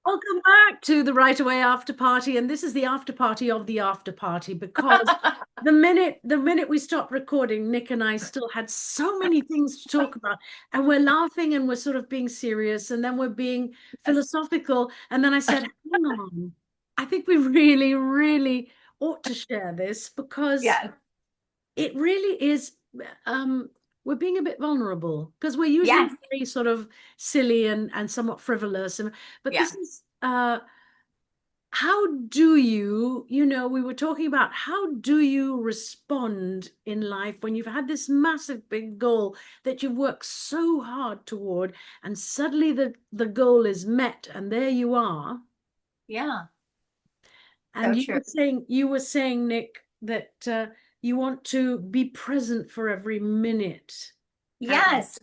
Welcome back to the Right Away After Party, and this is the after party of the after party because the minute we stopped recording, Nick and I still had so many things to talk about, and we're laughing and we're sort of being serious, and then we're being Yes. philosophical, and then I said, "Hang on, I think we really, really ought to share this because Yes. it really is." Um, we're being a bit vulnerable because we're usually Yes. very sort of silly and somewhat frivolous, and but Yeah. this is how do you, we were talking about how do you respond in life when you've had this massive big goal that you've worked so hard toward, and suddenly the goal is met and there you are. Yeah. And So you true. were saying, Nick, that you want to be present for every minute. And Yes.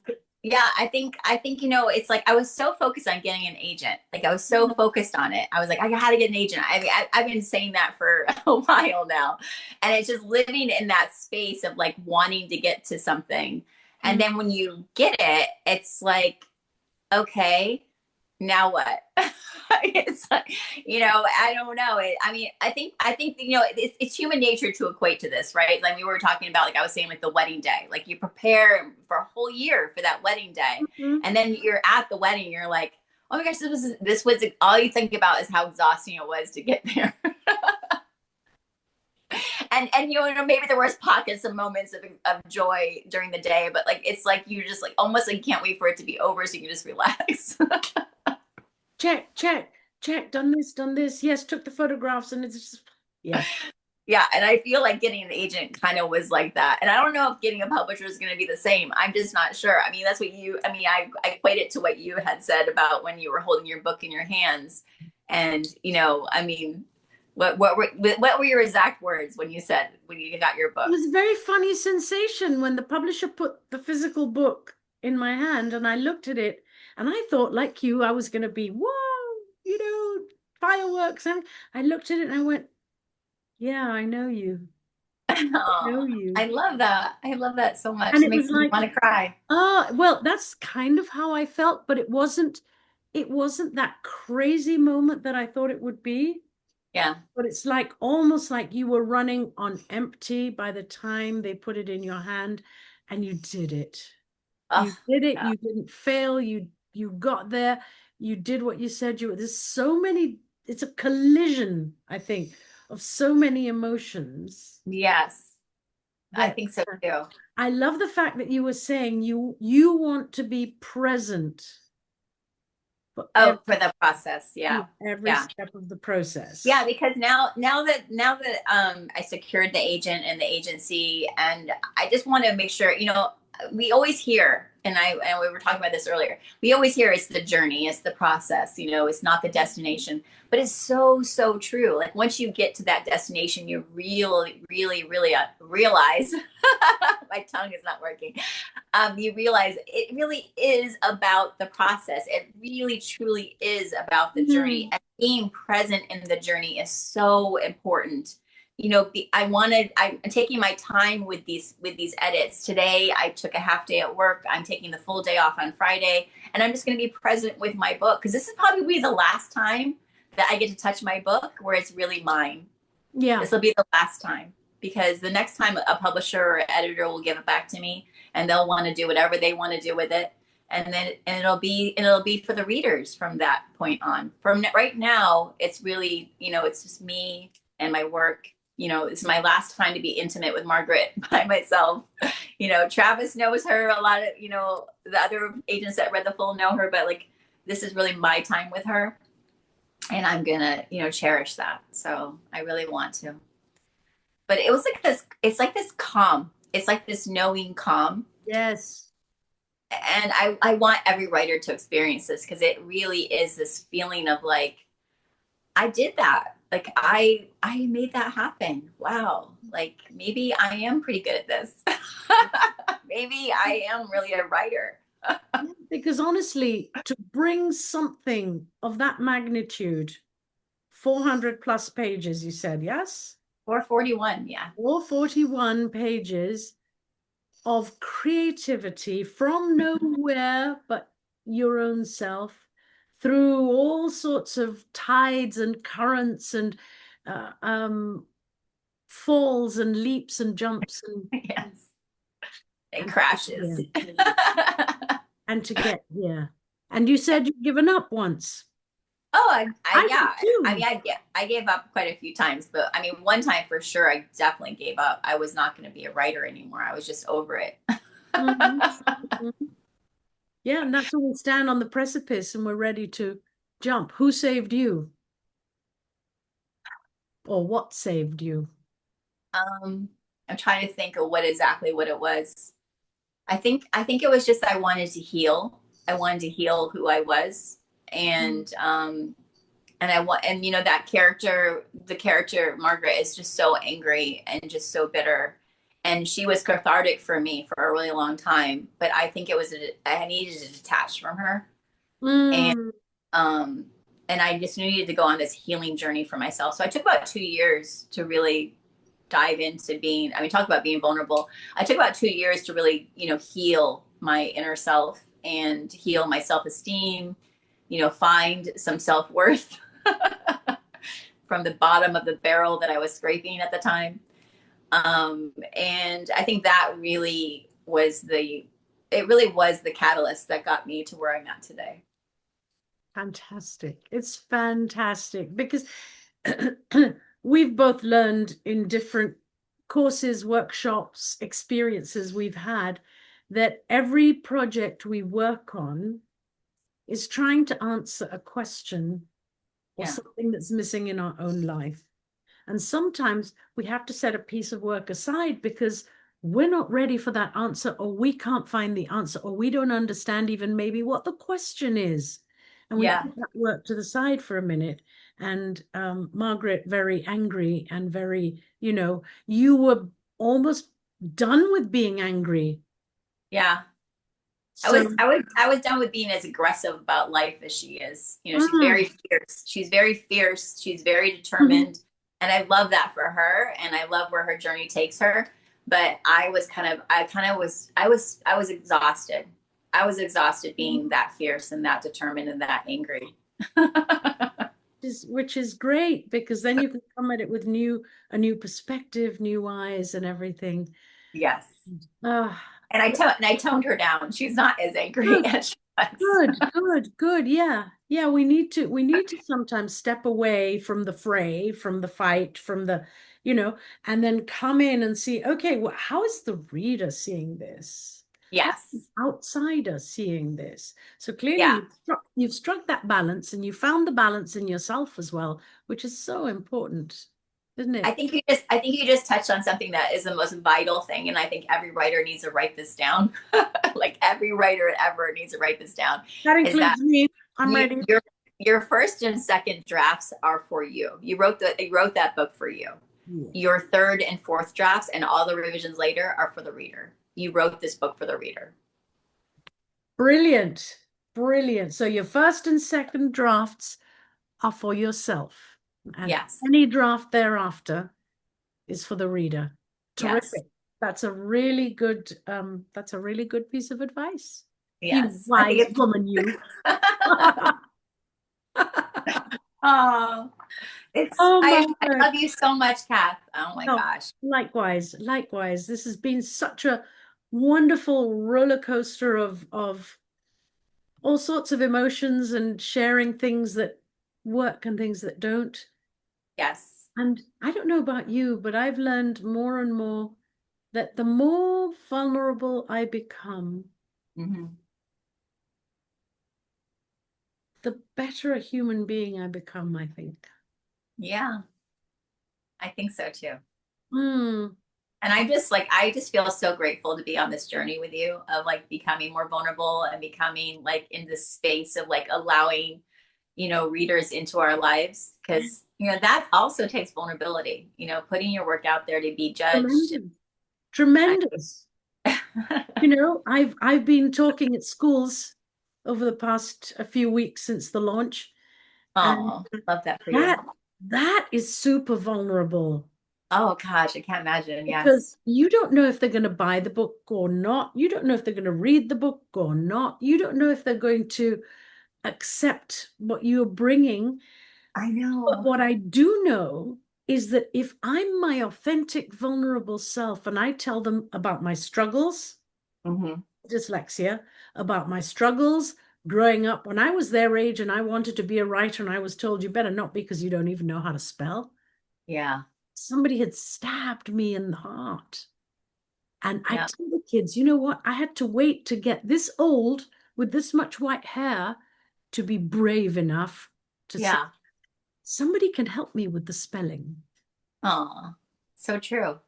Yeah, I think it's like I was so focused on getting an agent. Like I was so focused on it. I was like, I had to get an agent. I've been saying that for a while now. And it's just living in that space of like wanting to get to something. And mm, then when you get it, it's like, okay, now what? It's like, I don't know. I think it's human nature to equate to this, right? Like we were talking about, like I was saying, like the wedding day. Like you prepare for a whole year for that wedding day, mhm. and then you're at the wedding. You're like, oh my gosh, this was all you think about is how exhausting it was to get there. And maybe there was pockets of moments of joy during the day, but like it's like you just like almost like can't wait for it to be over so you can just relax. Check, check, check, done this, yes, took the photographs, and it's just, yeah. Yeah, and I feel like getting an agent kind of was like that. And I don't know if getting a publisher is going to be the same. I'm just not sure. I mean, that's what I equate it to what you had said about when you were holding your book in your hands. And, what were your exact words when you said when you got your It book? was a very funny sensation when the publisher put the physical book in my hand and I looked at it and I thought, like you, I was going to be, whoa, fireworks. And I looked at it and I went, yeah, I know you. I know Oh, you. I love that. I love that so And much. It it was makes me like, want to cry. oh, well, that's kind of how I felt, but it wasn't that crazy moment that I thought it would be. Yeah. But it's like almost like you were running on empty by the time they put it in your hand and you did it. Oh, You did it, yeah. you didn't fail, you got there, you did what you said you were. There's so many, it's a collision, I think, of so many emotions Yes. I that think so too. I love the fact that you were saying you want to be present for Oh, for the process. Yeah. every Yeah. step of the process. Yeah, because now that I secured the agent and the agency, and I just want to make sure, we always hear, and we were talking about this earlier. We always hear it's the journey, it's the process, it's not the destination. But it's so, so true. Like once you get to that destination, you really, really, really realize my tongue is not working. You realize it really is about the process. It really, truly is about the journey. Mhm. And being present in the journey is so important. I'm taking my time with these edits. Today, I took a half day at work. I'm taking the full day off on Friday, and I'm just going to be present with my book because this is probably the last time that I get to touch my book where it's really mine. Yeah. This will be the last time because the next time a publisher or editor will give it back to me and they'll want to do whatever they want to do with it. And it'll be for the readers from that point on. From right now, it's really, it's just me and my work. It's my last time to be intimate with Margaret by myself. Travis knows her. A lot of, the other agents that read the full know her, but like this is really my time with her, and I'm gonna, cherish that. So I really want to. But it was like this. It's like this calm. It's like this knowing calm, Yes. and I want every writer to experience this because it really is this feeling of like I did that. Like I made that happen. Wow. Like maybe I am pretty good at this. Maybe I am really a writer. Because honestly, to bring something of that magnitude, 400 plus pages, you said, yes? 441. Yeah. Or 41 pages of creativity from nowhere but your own self, through all sorts of tides and currents and uh, um, falls and leaps and jumps Yes. It and crashes. yeah, and to get here. And you said you'd given up once. Oh, I yeah. did too. I gave up quite a few times, but I mean, one time for sure, I definitely gave up. I was not going to be a writer anymore. I was just over it. Mhm. Mhm. Yeah, and that's when we stand on the precipice and we're ready to jump. Who saved you? Or what saved you? I'm trying to think of what it was. I think it was just I wanted to heal. I wanted to heal who I was, and I want, and you know, that character, the character Margaret is just so angry and just so bitter, and she was cathartic for me for a really long time. But I think I needed to detach from her, and Mm, um, and I just needed to go on this healing journey for myself. So I took about 2 years to really dive into being. I mean, talk about being vulnerable. I took about 2 years to really, you know, heal my inner self and heal my self esteem. You know, find some self worth from the bottom of the barrel that I was scraping at the time. And I think that really was it really was the catalyst that got me to where I'm at today. fantastic. It's fantastic because we've both learned in different courses, workshops, experiences we've had that every project we work on is trying to answer a question or Yeah. something that's missing in our own life. And sometimes we have to set a piece of work aside because we're not ready for that answer, or we can't find the answer, or we don't understand even maybe what the question is. And we Yeah. put that work to the side for a minute. And Margaret, very angry and very, you were almost done with being angry. Yeah. So, I was done with being as aggressive about life as she is. You know, she's mm, very fierce. She's very fierce. She's very mhm. determined. And I love that for her. And I love where her journey takes her. But I was exhausted. I was exhausted being that fierce and that determined and that angry. Which is great because then you can come at it with a new perspective, new eyes, and everything. Yes. Ah, And I toned her down. She's not as angry good, as she was. good. Yeah. Yeah, we need to sometimes step away from the fray, from the fight, from the, and then come in and see, okay, well, how is the reader seeing this? How is the Yes. outsider seeing this? So clearly Yeah. you've struck that balance and you found the balance in yourself as well, which is so important, isn't it? I think you just touched on something that is the most vital thing, and I think every writer needs to write this down. Like every writer ever needs to write this down. That Is that includes me. I'm you, ready. your first and second drafts are for you. You wrote that book for you. Yeah. Your third and fourth drafts and all the revisions later are for the reader. You wrote this book for the reader. Brilliant. Brilliant. So your first and second drafts are for yourself, and Yes. any draft thereafter is for the reader. Yes. Terrific. That's a really good piece of advice. You Yes. I think wise it's woman, you. oh, it's Oh my I word. love you so much, Kath. Oh my No, gosh. likewise, likewise. This has been such a wonderful roller coaster of all sorts of emotions and sharing things that work and things that don't. Yes. And I don't know about you, but I've learned more and more that the more vulnerable I become, Hmm. the better a human being I become, I think. Yeah, I think so too. Hmm. And I just feel so grateful to be on this journey with you of like becoming more vulnerable and becoming like in this space of like allowing, you know, readers into our lives. Cause, you know, that also takes vulnerability, you know, putting your work out there to be judged. Tremendous. Tremendous. I've been talking at schools over the past a few weeks since the launch, and Oh, love that for you. that that is super vulnerable Oh gosh, I can't imagine. because Yes. you don't know if they're going to buy the book or not. You don't know if they're going to read the book or not. You don't know if they're going to accept what you're bringing. I But know. what I do know is that if I'm my authentic, vulnerable self and I tell them about my struggles, Hmm. dyslexia, about my struggles growing up when I was their age and I wanted to be a writer and I was told you better not because you don't even know how to spell. Yeah. Somebody had stabbed me in the heart. And I Yeah. tell the kids, you know what? I had to wait to get this old with this much white hair to be brave enough to say, Yeah. somebody can help me with the spelling. Oh, so true.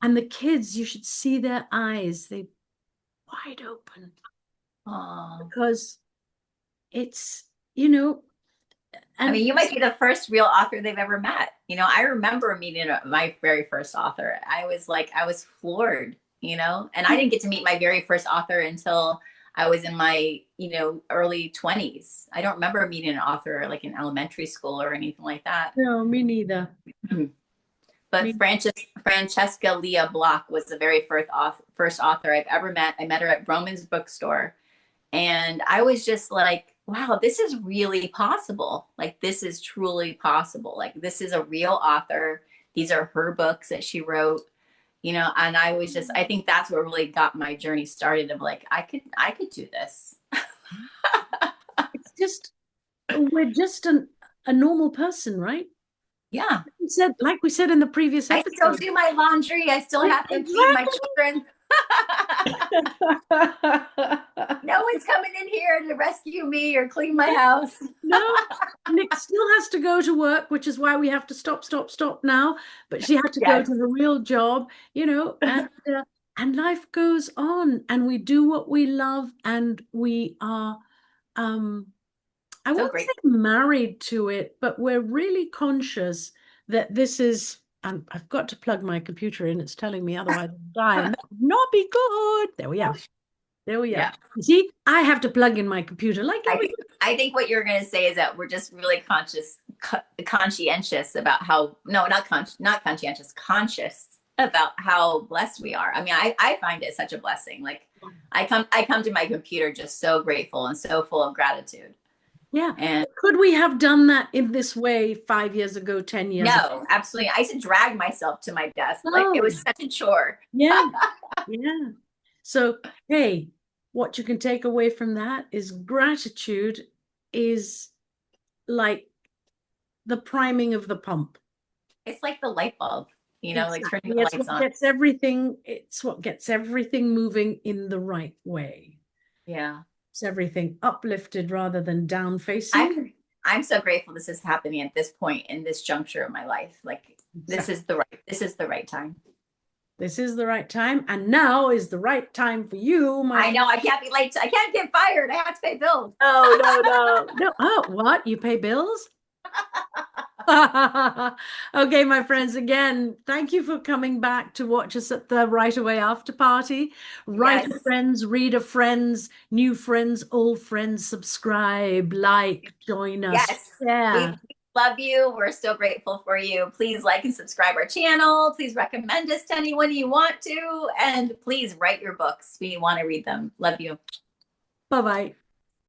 And the kids, you should see their eyes, they wide open Oh. because it's, you know, I and mean, you might be the first real author they've ever met. I remember meeting my very first author. I was floored, and I didn't get to meet my very first author until I was in my, early 20s. I don't remember meeting an author like in elementary school or anything like that. no, me neither. But Me, Francesca Leah Block was the very first author I've ever met. I met her at Roman's bookstore. And I was just like, wow, this is really possible. Like, this is truly possible. Like, this is a real author. These are her books that she wrote, and I think that's what really got my journey started of like, I could do this. it's just, we're just a normal person, right? Yeah. Like we said in the previous I still episode. do my laundry. I still have to feed my children. No one's coming in here to rescue me or clean my house. No, Nick still has to go to work, which is why we have to stop now. But she had to go to Yes. her real job, and life goes on, and we do what we love, and we are, um, I So won't say great. married to it, but we're really conscious that this is. And I've got to plug my computer in. It's telling me otherwise I'll die, and that would not be good. There we are. There we are. Yeah. You see, I have to plug in my computer like I every. think I think what you're going to say is that we're just really conscientious about how no, not conscientious, conscious about how blessed we are. I mean, I find it such a blessing. Like I come to my computer just so grateful and so full of gratitude. Yeah. And Could we have done that in this way 5 years ago, 10 years ago? no, absolutely. I used to drag myself to my desk. Like it No. was such a chore. Yeah. Yeah. So, hey, what you can take away from that is gratitude is like the priming of the pump. It's like the light bulb, like turning Exactly. the lights on. It's what gets everything moving in the right way. Yeah. It's everything uplifted rather than down facing. I'm so grateful this is happening at this point in this juncture of my life. Like Exactly. this is the right time. This is the right time, and now is the right time for you, my I friend. know I can't be late. I can't get fired. I have to pay bills. No, no, no, no. Oh, what? You pay bills? Okay, my friends, again, thank you for coming back to watch us at the Right Away After Party. Writer Yes. friends, reader friends, new friends, old friends, subscribe, like, join us, Yes. We share. love you. We're so grateful for you. Please like and subscribe our channel. Please recommend us to anyone you want to. And please write your books. We want to read them. Love you. Bye-bye.